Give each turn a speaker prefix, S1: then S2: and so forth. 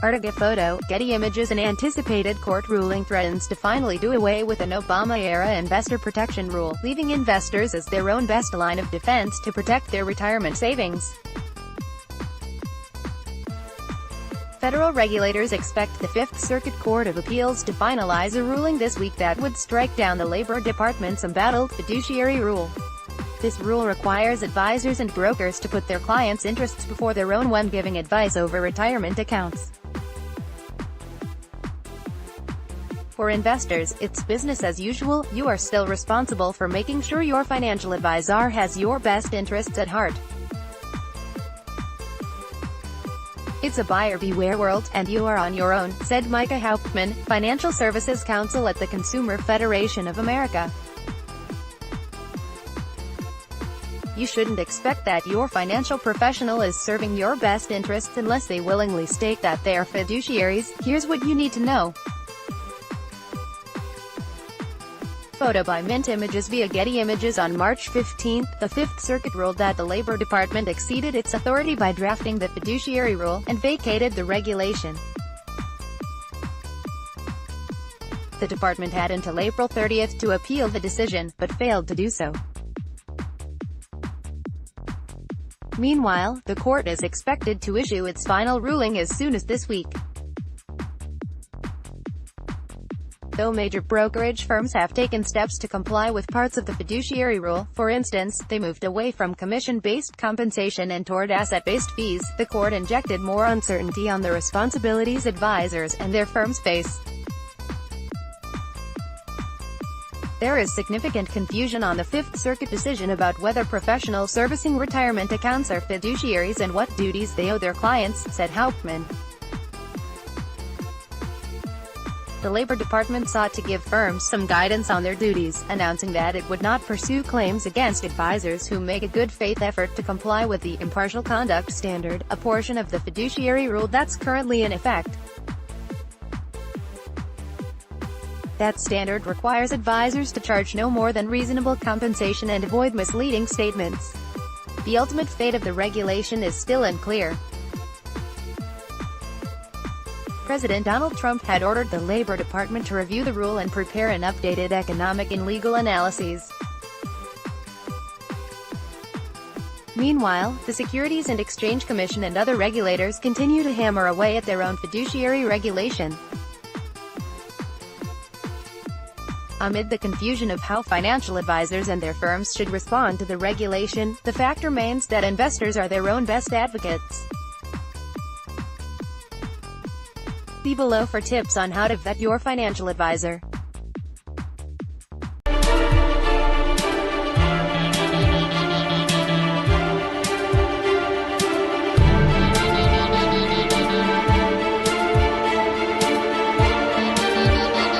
S1: Artiga Photo, Getty Images An anticipated court ruling threatens to finally do away with an Obama-era investor protection rule, leaving investors as their own best line of defense to protect their retirement savings. Federal regulators expect the Fifth Circuit Court of Appeals to finalize a ruling this week that would strike down the Labor Department's embattled fiduciary rule. This rule requires advisors and brokers to put their clients' interests before their own when giving advice over retirement accounts. For investors, it's business as usual. You are still responsible for making sure your financial advisor has your best interests at heart. It's a buyer beware world, and you are on your own, said Micah Hauptman, Financial Services Counsel at the Consumer Federation of America. You shouldn't expect that your financial professional is serving your best interests unless they willingly state that they are fiduciaries. Here's what you need to know. Photo by Mint Images via Getty Images. On March 15, the Fifth Circuit ruled that the Labor Department exceeded its authority by drafting the fiduciary rule, and vacated the regulation. The department had until April 30 to appeal the decision, but failed to do so. Meanwhile, the court is expected to issue its final ruling as soon as this week. Though major brokerage firms have taken steps to comply with parts of the fiduciary rule, for instance, they moved away from commission-based compensation and toward asset-based fees, the court injected more uncertainty on the responsibilities advisors and their firms face. There is significant confusion on the Fifth Circuit decision about whether professionals servicing retirement accounts are fiduciaries and what duties they owe their clients, said Hauptman. The Labor Department sought to give firms some guidance on their duties, announcing that it would not pursue claims against advisors who make a good faith effort to comply with the impartial conduct standard, a portion of the fiduciary rule that's currently in effect. That standard requires advisors to charge no more than reasonable compensation and avoid misleading statements. The ultimate fate of the regulation is still unclear. President Donald Trump had ordered the Labor Department to review the rule and prepare an updated economic and legal analyses. Meanwhile, the Securities and Exchange Commission and other regulators continue to hammer away at their own fiduciary regulation. Amid the confusion of how financial advisors and their firms should respond to the regulation, the fact remains that investors are their own best advocates. See below for tips on how to vet your financial advisor.